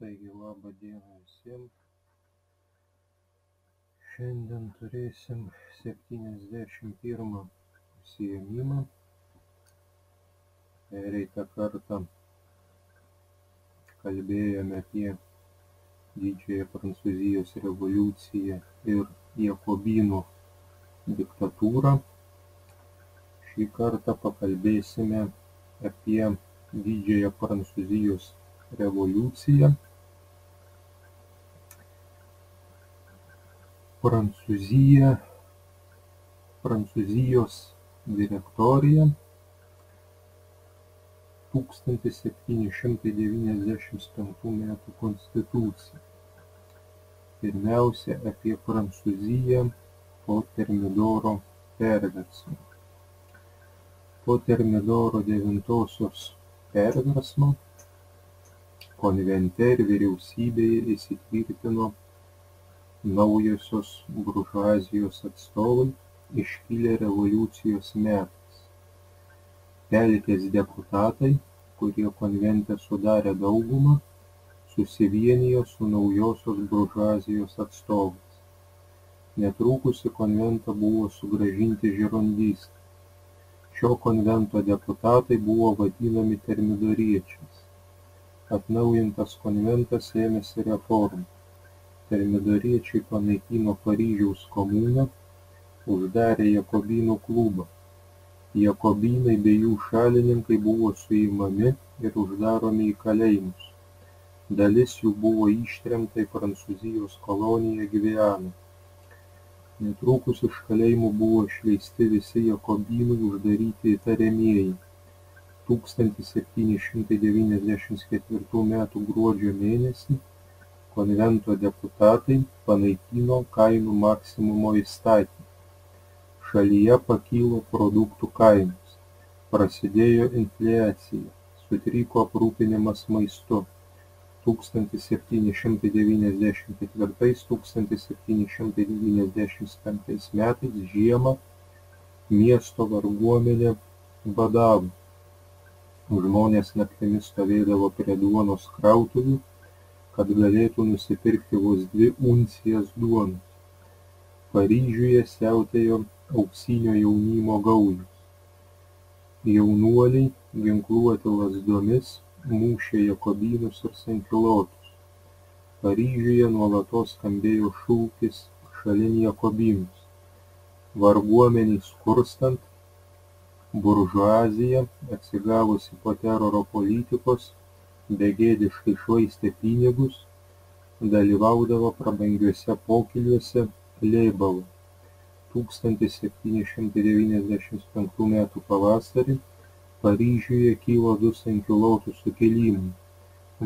Taigi labą dieną visiems. Šiandien turėsim 71 užsiėmimą. Pereitą kartą kalbėjome apie didžiąją Prancūzijos revoliuciją ir jakobinų diktatūrą. Šį kartą pakalbėsime apie didžiąją Prancūzijos revoliuciją. Prancūzijos direktorija 1795 metų konstitucija. Pirmiausia, apie Prancūziją po Termidoro perversmo. Po Termidoro 9-osios perversmo konvente ir vyriausybėje įsitvirtino naujosios buržuazijos atstovai iškilę revoliucijos metais. Pelkės deputatai, kurie konvente sudarė daugumą, susivienijo su naujosios buržuazijos atstovais. Netrukus į konventą buvo sugrąžinti žirondistai. Šio konvento deputatai buvo vadinami termidoriečiais. Atnaujintas konventas ėmėsi reformų. Termidoriečiai panaikino Paryžiaus komuną, uždarė Jakobinų klubą. Jakobinai bei jų šalininkai buvo suimami ir uždaromi į kalėjimus. Dalis jų buvo ištremta į Prancūzijos koloniją Gvianą. Netrukus iš kalėjimų buvo išleisti visi Jakobinų uždaryti įtariamieji. 1794 metų gruodžio mėnesį konvento deputatai panaikino kainų maksimumo įstatymą. Šalyje pakilo produktų kainos, prasidėjo infliacija, sutriko aprūpinimas maistu. 1794–1795 metais žiemą miesto varguomenė badavo. Žmonės naktimis stovėdavo prie duonos krautuvių, kad galėtų nusipirkti vos 2 uncijas duonos. Paryžiuje siautėjo auksinio jaunimo gaujos. Jaunuoliai, ginkluoti lazdomis, mušė jakobinus ir sankilotus. Paryžiuje nuolatos skambėjo šūkis šalin jakobinus. Varguomeniai skurstant, buržuazija, atsigavusi po teroro politikos, begėdiškai švaistė pinigus, dalyvaudavo prabangiuose pokyliuose Leibavo. 1795 metų pavasarį Paryžiuje kilo 2 sankilotų sukilimai.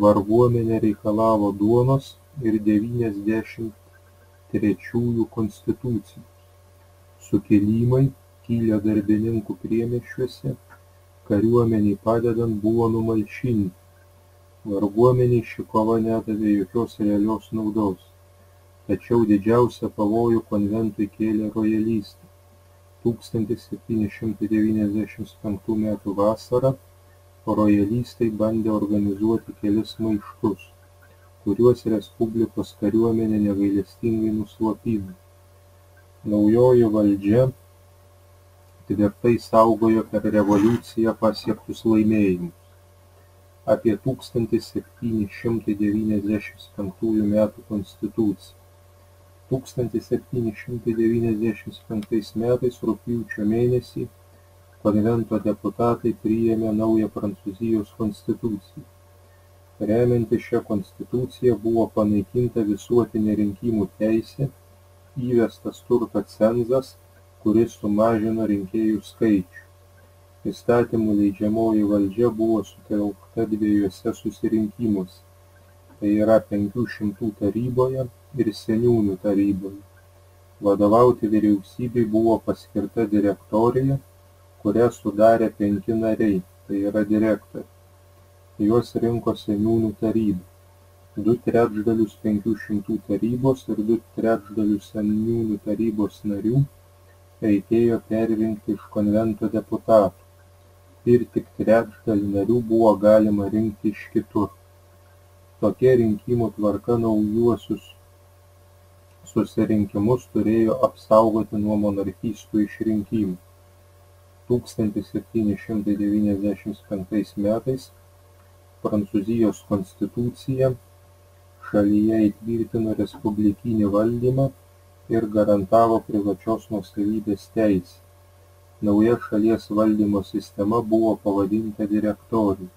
Varguomenė reikalavo duonos ir 93 konstitucijos. Sukilimai, kilę darbininkų priemiesčiuose, kariuomeniai padedant buvo numalšinti. Varguomeniai ši kova nedavė jokios realios naudos. Tačiau didžiausią pavojų konventui kėlė rojalistai. 1795 metų vasarą rojalistai bandė organizuoti kelis maištus, kuriuos Respublikos kariuomenė negailestingai nuslopino. Naujoji valdžia tvirtai saugojo per revoliuciją pasiektus laimėjimus. Apie 1795 metų konstituciją. 1795 metais rugpjūčio mėnesį konvento deputatai priėmė naują Prancūzijos konstituciją. Remiantis šią konstituciją buvo panaikinta visuotinė rinkimų teisė, įvestas turto cenzas, kuris sumažino rinkėjų skaičių. Įstatymų leidžiamoji valdžia buvo sutelkta 2 susirinkimuose, tai yra 500 taryboje ir seniūnų taryboje. Vadovauti vyriausybei buvo paskirta direktorija, kurią sudarė 5 nariai, tai yra direktoriai. Juos rinko seniūnų taryba. 2/3 500 tarybos ir 2/3 seniūnų tarybos narių reikėjo perrinkti iš konvento deputatų. Ir tik 1/3 narių buvo galima rinkti iš kitur. Tokia rinkimų tvarka naujuosius susirinkimus turėjo apsaugoti nuo monarchistų išrinkimų. 1795 metais Prancūzijos konstitucija šalyje įtvirtino respublikinį valdymą ir garantavo privačios nuosavybės teisę. Nauja šalies valdymo sistema buvo pavadinta direktorija.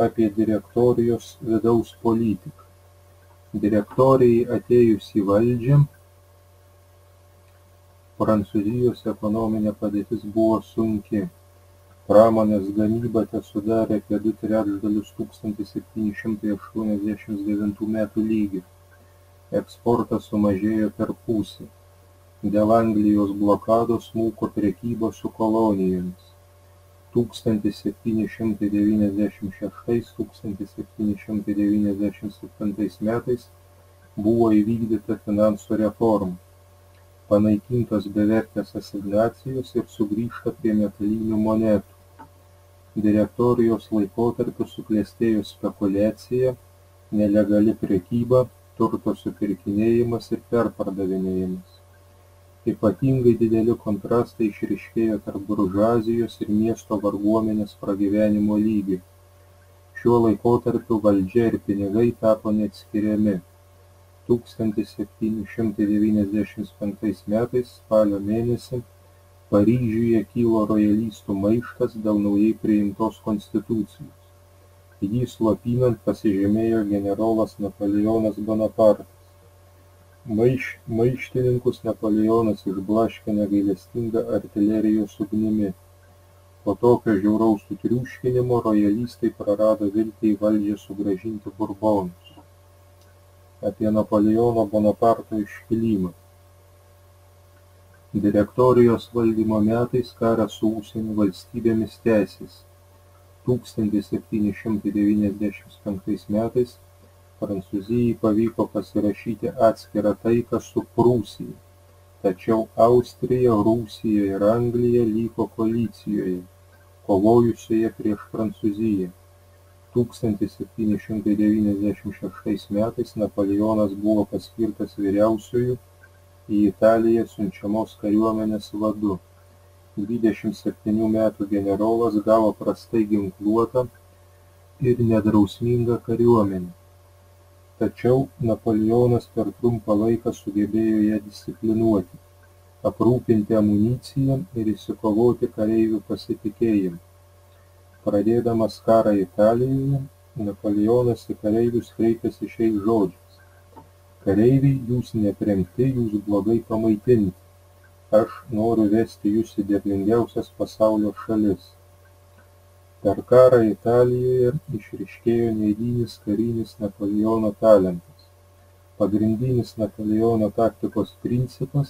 Apie direktorijos vidaus politiką. Direktorijai atėjus į valdžią, Prancūzijos ekonominė padėtis buvo sunki. Pramonės gamyba tesudarė apie 2/3 1789 metų lygio. Eksportas sumažėjo per pusę. Dėl Anglijos blokados smuko prekyba su kolonijomis. 1796–1797 metais buvo įvykdyta finansų reforma. Panaikintos bevertės asignacijos ir sugrįžta prie metalinių monetų. Direktorijos laikotarpiu suklestėjo spekuliacija, nelegali prekyba, turto supirkinėjimas ir perpardavinėjimas. Ypatingai dideli kontrastai išryškėjo tarp buržuazijos ir miesto varguomenės pragyvenimo lygių. Šiuo laikotarpiu valdžia ir pinigai tapo neatskiriami. 1795 metais spalio mėnesį Paryžiuje kilo rojalistų maištas dėl naujai priimtos konstitucijos. Jį slopinant pasižymėjo generolas Napoleonas Bonapartas. Maištininkus Napoleonas išblaškė negailestinga artilerijos ugnimi. Po tokio žiauraus sutriuškinimo rojalistai prarado viltį į valdžią sugrąžinti Burbonus. Apie Napoleono Bonaparto iškilimą. Direktorijos valdymo metais karas su užsienio valstybėmis tęsėsi. 1795 metais Prancūzijai pavyko pasirašyti atskirą taiką su Prūsija, tačiau Austrija, Rusija ir Anglija liko koalicijoje, kovojusioje prieš Prancūziją. 1796 metais Napoleonas buvo paskirtas vyriausiuoju į Italiją siunčiamos kariuomenės vadu. 27 metų generolas gavo prastai ginkluotą ir nedrausmingą kariuomenę. Tačiau Napoleonas per trumpą laiką sugebėjo ją disciplinuoti, aprūpinti amuniciją ir išsikovoti kareivių pasitikėjimą. Pradėdamas karą Italijoje, Napoleonas į kareivius kreipėsi šiais žodžiais: Kareiviai, jūs neaprengti, jūs blogai pamaitinti. Aš noriu vesti jūs į derlingiausias pasaulio šalis. Per karą Italijoje išryškėjo neeilinis karinis Napoleono talentas. Pagrindinis Napoleono taktikos principas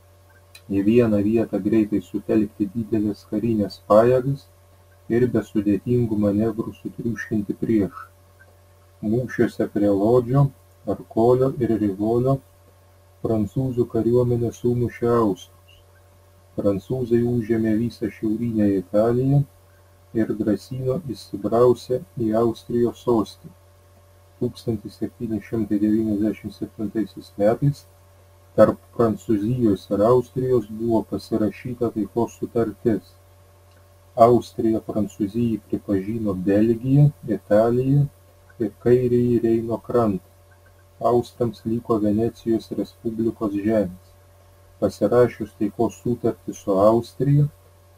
– į vieną vietą greitai sutelkti didelės karinės pajėgas ir be sudėtingų manevrų sutriuškinti priešą. Mūšiuose prie Lodžio, Arkolio ir Rivolio prancūzų kariuomenė sumušė austrus. Prancūzai užėmė visą šiaurinę Italiją ir grasino įsibrausę į Austrijos sostinę. 1797 metais tarp Prancūzijos ir Austrijos buvo pasirašyta taikos sutartis. Austrija Prancūzijai pripažino Belgiją, Italiją ir kairįjį Reino krantą. Austrams liko Venecijos respublikos žemės. Pasirašius taikos sutartį su Austrija,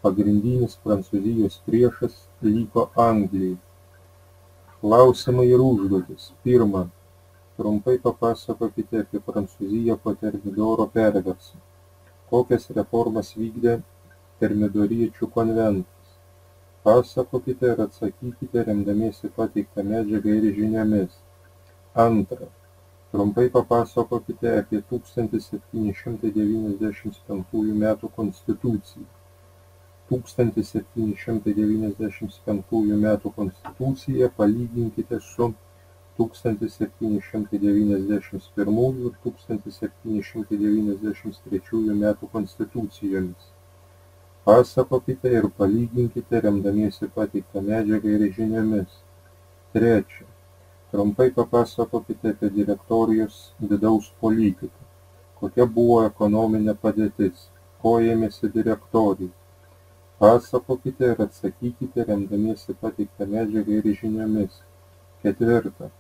pagrindinis Prancūzijos priešas liko Anglija. Klausimai ir užduotys. Pirma, trumpai papasakokite apie Prancūziją po Termidoro perversmo. Kokias reformas vykdė termidoriečių konventas? Pasakokite ir atsakykite remdamiesi pateiktą medžiagą ir žiniomis. Antra, trumpai papasakokite apie 1795 metų konstituciją. 1795 metų konstituciją palyginkite su 1791 ir 1793 metų konstitucijomis. Pasakokite ir palyginkite remdamiesi pateiktą medžiagą ir žiniomis. Trečia, Trumpai papasakokite apie direktorijos vidaus politiką. Kokia buvo ekonominė padėtis? Ko ėmėsi direktorija? Pasakokite ir atsakykite remdamiesi pateiktą medžiagą ir žiniomis. 4.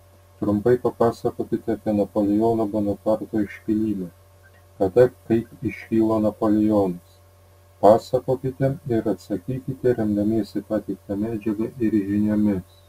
Trumpai papasakokite apie Napoleono Bonaparto iškilimą. Kada, kaip iškilo Napoleonas? Pasakokite ir atsakykite remdamiesi pateiktą medžiagą ir žiniomis.